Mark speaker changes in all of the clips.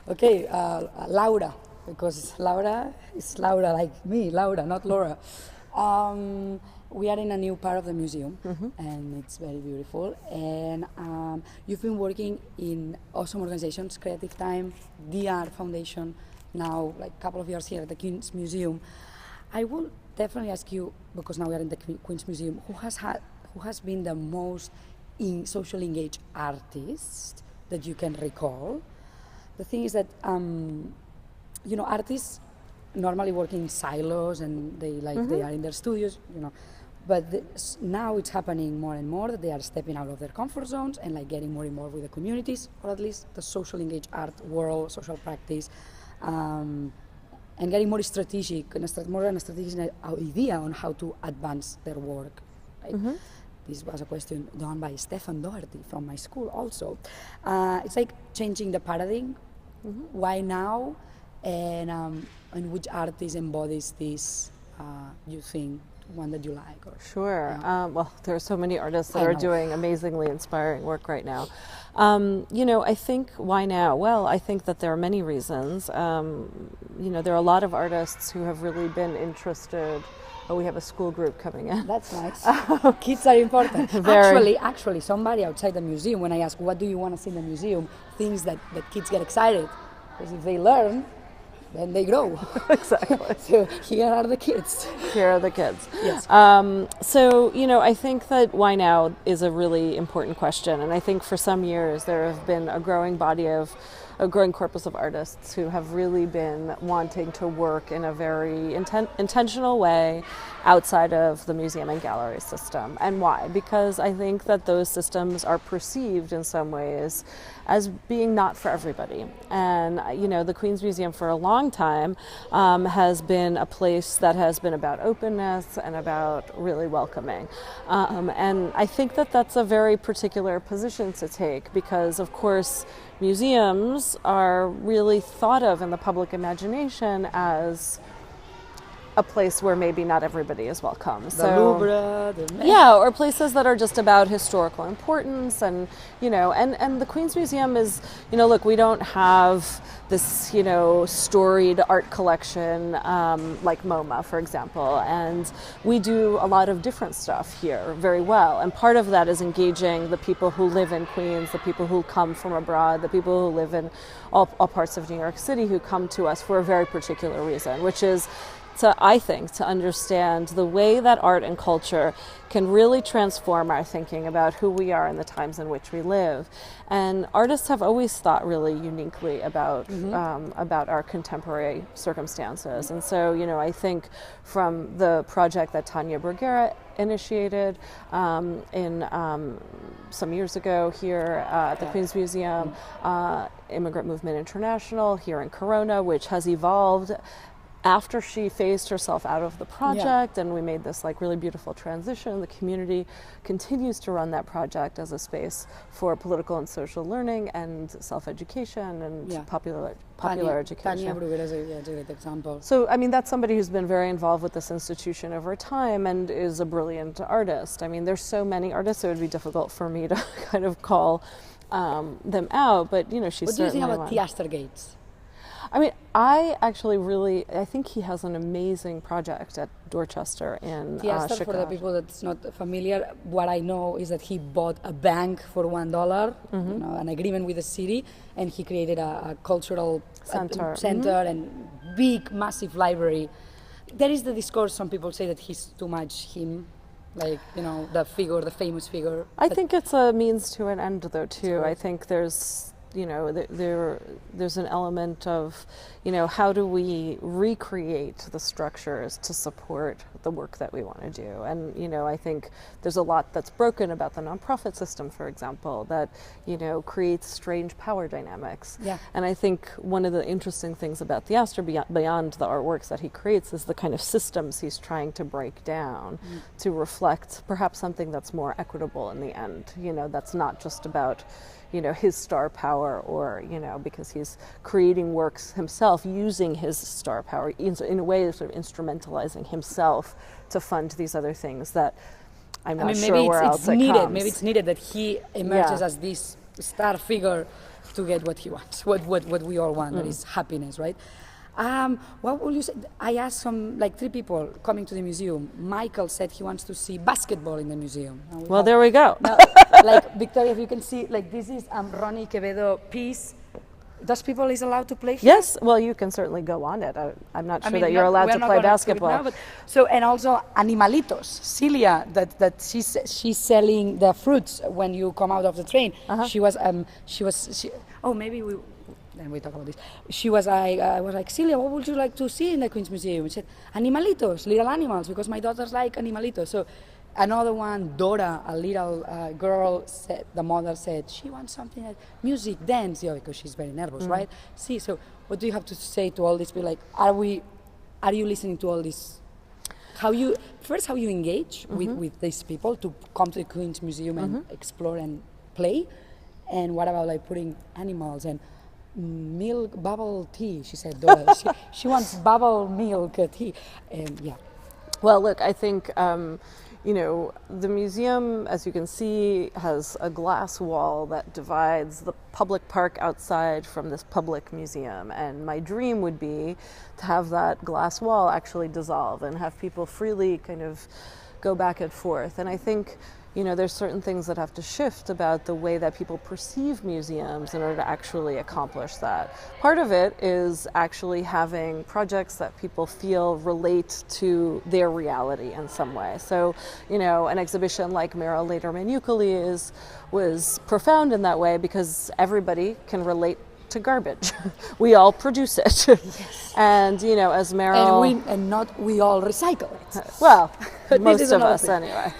Speaker 1: Okay, Laura, because Laura is Laura like me, Laura, not Laura. We are in a new part of the museum, and it's very beautiful. And you've been working in awesome organizations, Creative Time, the Art Foundation, now like a couple of years here at the Queen's Museum. I will definitely ask you, because now we are in the Queen's Museum, who has been the most socially engaged artist that you can recall? The thing is that, artists normally work in silos and they are in their studios, but now it's happening more and more that they are stepping out of their comfort zones and like getting more involved with the communities, or at least the socially engaged art world, social practice, and getting more strategic and more an strategic idea on how to advance their work. Right? This was a question done by Stefan Doherty from my school also. It's like changing the paradigm. Why now? And which artist embodies this, you think, one that you like? Or,
Speaker 2: sure. Well, there are so many artists that are doing amazingly inspiring work right now. I think, why now? Well, I think that there are many reasons. There are a lot of artists who have really been interested. Oh, we have a school group coming in.
Speaker 1: That's nice. Kids are important. Actually, somebody outside the museum, when I ask, what do you want to see in the museum, thinks that kids get excited. Because if they learn, then they grow.
Speaker 2: Exactly.
Speaker 1: So here are the kids.
Speaker 2: Here are the kids.
Speaker 1: Yes.
Speaker 2: I think that why now is a really important question. And I think for some years there have been a growing corpus of artists who have really been wanting to work in a very intentional way outside of the museum and gallery system. And why? Because I think that those systems are perceived in some ways as being not for everybody. And, the Queen's Museum for a long time has been a place that has been about openness and about really welcoming. And I think that that's a very particular position to take because, of course, museums are really thought of in the public imagination as a place where maybe not everybody is welcome.
Speaker 1: The Louvre,
Speaker 2: or places that are just about historical importance, and and the Queen's Museum is, look, we don't have this, storied art collection like MoMA, for example, and we do a lot of different stuff here very well, and part of that is engaging the people who live in Queens, the people who come from abroad, the people who live in all parts of New York City who come to us for a very particular reason, which is to understand the way that art and culture can really transform our thinking about who we are in the times in which we live. And artists have always thought really uniquely about our contemporary circumstances. And so, I think from the project that Tanya Bruguera initiated some years ago here at the Queen's Museum, Immigrant Movement International here in Corona, which has evolved after she phased herself out of the project, and we made this really beautiful transition. The community continues to run that project as a space for political and social learning and self-education and popular education.
Speaker 1: Tanya Bruguera is a great example.
Speaker 2: So, that's somebody who's been very involved with this institution over time and is a brilliant artist. There's so many artists, it would be difficult for me to kind of call them out, but, she's
Speaker 1: What do you think
Speaker 2: certainly
Speaker 1: about Theaster Gates?
Speaker 2: I think he has an amazing project at Dorchester in
Speaker 1: Theaster,
Speaker 2: Chicago.
Speaker 1: for the people that's not familiar, what I know is that he bought a bank for $1, an agreement with the city, and he created a cultural center and big, massive library. There is the discourse, some people say that he's too much him, the famous figure.
Speaker 2: I think it's a means to an end, though, too. I think there's there's an element of, how do we recreate the structures to support the work that we want to do? And, I think there's a lot that's broken about the nonprofit system, for example, that, creates strange power dynamics.
Speaker 1: Yeah.
Speaker 2: And I think one of the interesting things about Theaster, beyond the artworks that he creates, is the kind of systems he's trying to break down to reflect perhaps something that's more equitable in the end, that's not just about his star power, or, because he's creating works himself using his star power in a way of sort of instrumentalizing himself to fund these other things that I'm not sure where else it comes.
Speaker 1: Maybe it's needed that he emerges as this star figure to get what he wants, what we all want, that is happiness, right? What will you say? I asked some, like 3 people coming to the museum. Michael said he wants to see basketball in the museum.
Speaker 2: Well, there we go.
Speaker 1: Now, like Victoria, if you can see, like this is Ronnie Quevedo piece. Those people is allowed to play here?
Speaker 2: Yes, well, you can certainly go on it. I'm not sure that you're allowed to play basketball.
Speaker 1: Now, so, and also Animalitos, Celia, that she's selling the fruits when you come out of the train. She was, maybe then we talk about this. I was like, Celia, what would you like to see in the Queen's Museum? She said, Animalitos, little animals, because my daughters like Animalitos. So another one, Dora, a little girl, said, the mother said, she wants something like music, dance, because she's very nervous, right? See, so what do you have to say to all this? Be like, are you listening to all this? How you engage with these people to come to the Queen's Museum and explore and play? And what about like putting animals and milk, bubble tea, she said, Dora. she wants bubble milk tea. Yeah.
Speaker 2: Well, look, I think, the museum, as you can see, has a glass wall that divides the public park outside from this public museum. And my dream would be to have that glass wall actually dissolve and have people freely kind of go back and forth. And I think, there's certain things that have to shift about the way that people perceive museums in order to actually accomplish that. Part of it is actually having projects that people feel relate to their reality in some way. So, an exhibition like Mira Later Manucoli was profound in that way because everybody can relate to garbage. We all produce it. Yes. And, as Meryl...
Speaker 1: And we all recycle it.
Speaker 2: Well, most of us anyway.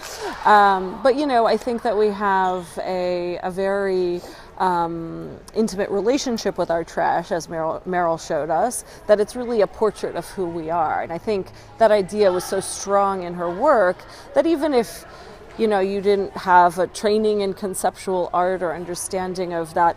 Speaker 2: But, I think that we have a very intimate relationship with our trash, as Meryl showed us, that it's really a portrait of who we are. And I think that idea was so strong in her work that even if you didn't have a training in conceptual art or understanding of the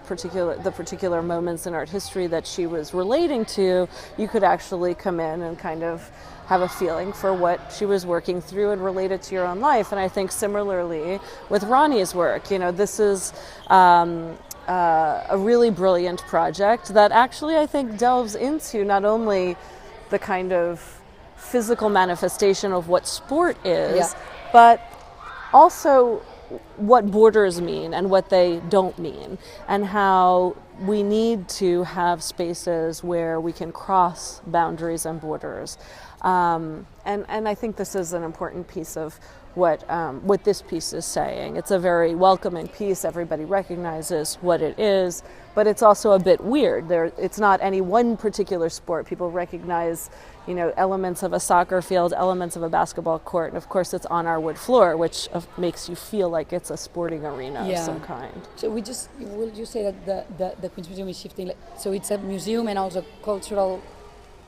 Speaker 2: particular moments in art history that she was relating to, you could actually come in and kind of have a feeling for what she was working through and relate it to your own life. And I think similarly with Ronnie's work, this is a really brilliant project that actually I think delves into not only the kind of physical manifestation of what sport is, but also what borders mean and what they don't mean, and how we need to have spaces where we can cross boundaries and borders. And I think this is an important piece of what this piece is saying. It's a very welcoming piece. Everybody recognizes what it is, but it's also a bit weird. It's not any one particular sport. People recognize, elements of a soccer field, elements of a basketball court, and of course it's on our wood floor, which makes you feel like it's a sporting arena of some kind.
Speaker 1: So will you say that the Queen's Museum is shifting? So it's a museum and also cultural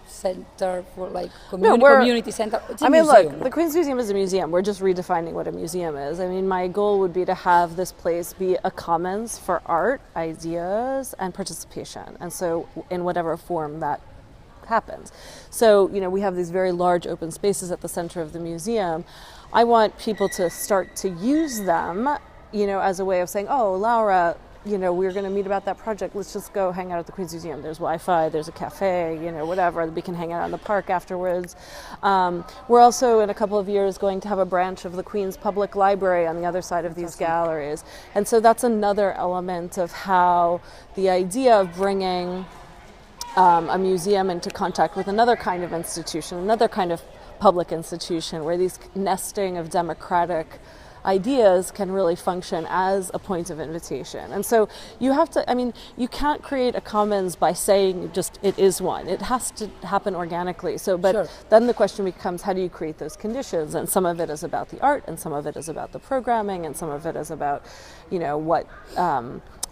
Speaker 1: center for community center. It's a museum.
Speaker 2: Look, the Queen's Museum is a museum. We're just redefining what a museum is. My goal would be to have this place be a commons for art, ideas, and participation. And so in whatever form that happens. So, we have these very large open spaces at the center of the museum. I want people to start to use them, as a way of saying, oh, Laura, we're going to meet about that project. Let's just go hang out at the Queen's Museum. There's Wi-Fi, there's a cafe, whatever. We can hang out in the park afterwards. We're also, in a couple of years, going to have a branch of the Queen's Public Library on the other side of these galleries. And so that's another element of how the idea of bringing a museum into contact with another kind of institution, another kind of public institution, where these nesting of democratic ideas can really function as a point of invitation. And so you have to, you can't create a commons by saying just it is one. It has to happen organically. So, but then the question becomes, how do you create those conditions? And some of it is about the art, and some of it is about the programming, and some of it is about,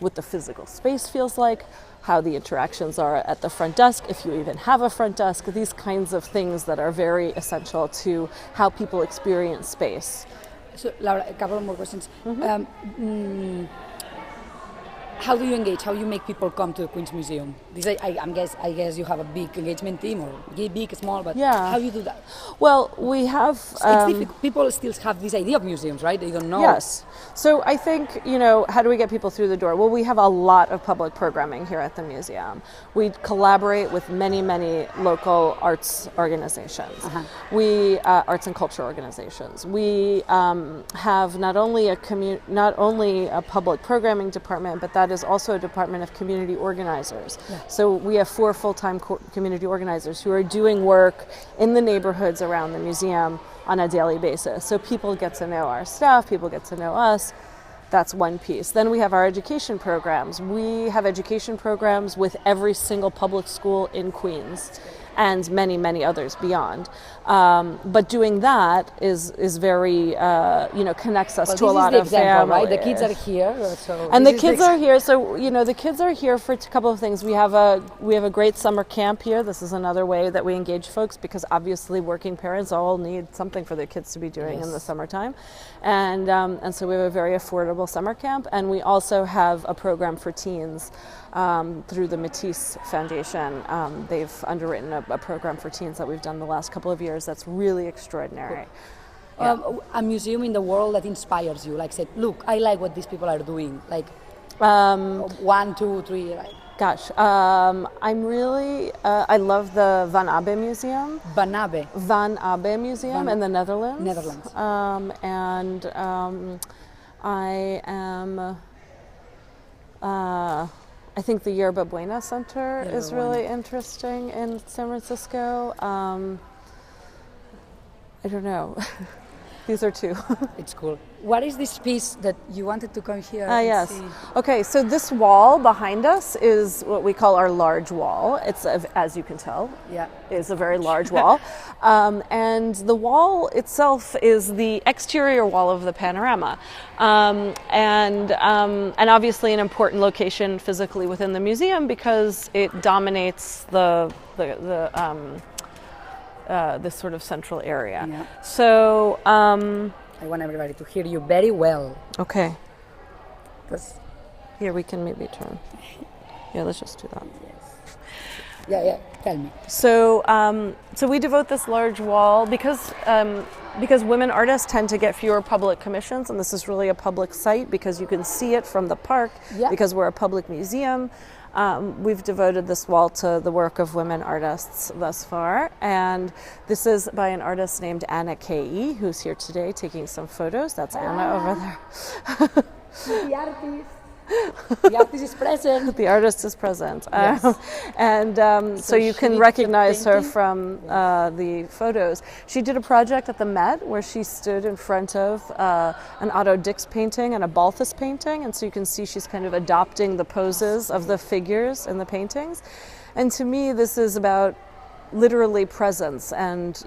Speaker 2: what the physical space feels like, how the interactions are at the front desk, if you even have a front desk, these kinds of things that are very essential to how people experience space.
Speaker 1: So, Laura, a couple more questions. how do you engage? How you make people come to the Queen's Museum? I guess you have a big engagement team, or big, small, but how you do that?
Speaker 2: Well, we have...
Speaker 1: it's difficult. People still have this idea of museums, right? They don't know.
Speaker 2: Yes. So I think, how do we get people through the door? Well, we have a lot of public programming here at the museum. We collaborate with many, many local arts organizations. We arts and culture organizations. We have not only a public programming department, but that is also a department of community organizers. So we have 4 full-time community organizers who are doing work in the neighborhoods around the museum on a daily basis. So people get to know our staff, people get to know us. That's one piece. Then we have our education programs. We have education programs with every single public school in Queens and many, many others beyond. But doing that is very, connects us to a lot of families.
Speaker 1: Right? The kids are here.
Speaker 2: And the kids are here. So, the kids are here for a couple of things. We have a great summer camp here. This is another way that we engage folks, because obviously working parents all need something for their kids to be doing in the summertime. And so we have a very affordable summer camp. And we also have a program for teens through the Matisse Foundation. They've underwritten a program for teens that we've done the last couple of years that's really extraordinary.
Speaker 1: A museum in the world that inspires you, like said, look, I like what these people are doing, like 1, 2, 3, like.
Speaker 2: Gosh, I'm really, I love the Van Abbe Museum.
Speaker 1: Van Abbe
Speaker 2: Museum in the Netherlands. I am, I think the Yerba Buena Center is really interesting in San Francisco. I don't know. These are 2.
Speaker 1: It's cool. What is this piece that you wanted to come here
Speaker 2: yes.
Speaker 1: see?
Speaker 2: Okay, so this wall behind us is what we call our large wall. It's, as you can tell, is a very large wall. And the wall itself is the exterior wall of the panorama. And obviously an important location physically within the museum, because it dominates this sort of central area. So
Speaker 1: I want everybody to hear you very well.
Speaker 2: Okay. Here we can maybe turn. Yeah, let's just do that.
Speaker 1: Yeah. Tell me.
Speaker 2: So we devote this large wall because women artists tend to get fewer public commissions, and this is really a public site because you can see it from the park. Because we're a public museum. We've devoted this wall to the work of women artists thus far, and this is by an artist named Anna K.E., who's here today taking some photos. That's Anna over there.
Speaker 1: The artist. The artist is present.
Speaker 2: The artist is present. So you can recognize her from the photos. She did a project at the Met where she stood in front of an Otto Dix painting and a Balthus painting, and so you can see she's kind of adopting the poses of the figures in the paintings. And to me, this is about literally presence, and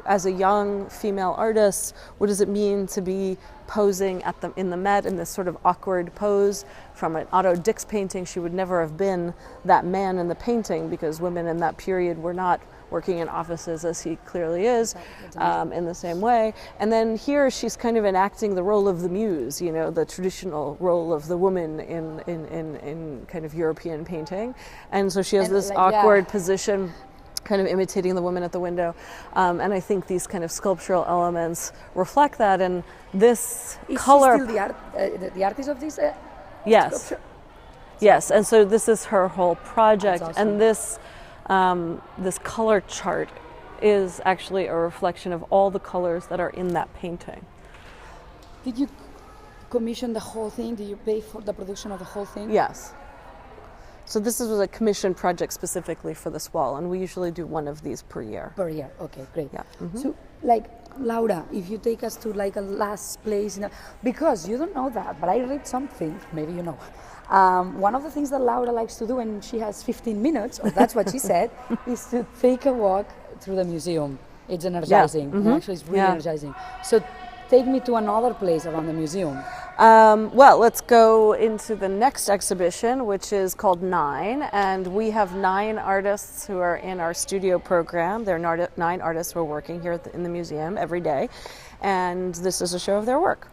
Speaker 2: as a young female artist, what does it mean to be posing in the Met in this sort of awkward pose from an Otto Dix painting? She would never have been that man in the painting, because women in that period were not working in offices as he clearly is, in the same way. And then here she's kind of enacting the role of the muse, the traditional role of the woman in kind of European painting. And so she has this awkward position, kind of imitating the woman at the window. And I think these kind of sculptural elements reflect that. And this color...
Speaker 1: Is she still the artist of this
Speaker 2: sculpture? Yes, and so this is her whole project.
Speaker 1: Awesome.
Speaker 2: And this color chart is actually a reflection of all the colors that are in that painting.
Speaker 1: Did you commission the whole thing? Did you pay for the production of the whole thing?
Speaker 2: Yes. So this was a commission project specifically for this wall, and we usually do one of these per year.
Speaker 1: Okay, great.
Speaker 2: Yeah. Mm-hmm.
Speaker 1: So, Laura, if you take us to a last place, because you don't know that, but I read something, maybe you know. One of the things that Laura likes to do when she has 15 minutes, or that's what she said, is to take a walk through the museum. It's energizing.
Speaker 2: Yeah. Mm-hmm.
Speaker 1: Actually, it's really energizing. So take me to another place around the museum.
Speaker 2: Well, let's go into the next exhibition, which is called 9, and we have 9 artists who are in our studio program. There are 9 artists who are working here in the museum every day, and this is a show of their work.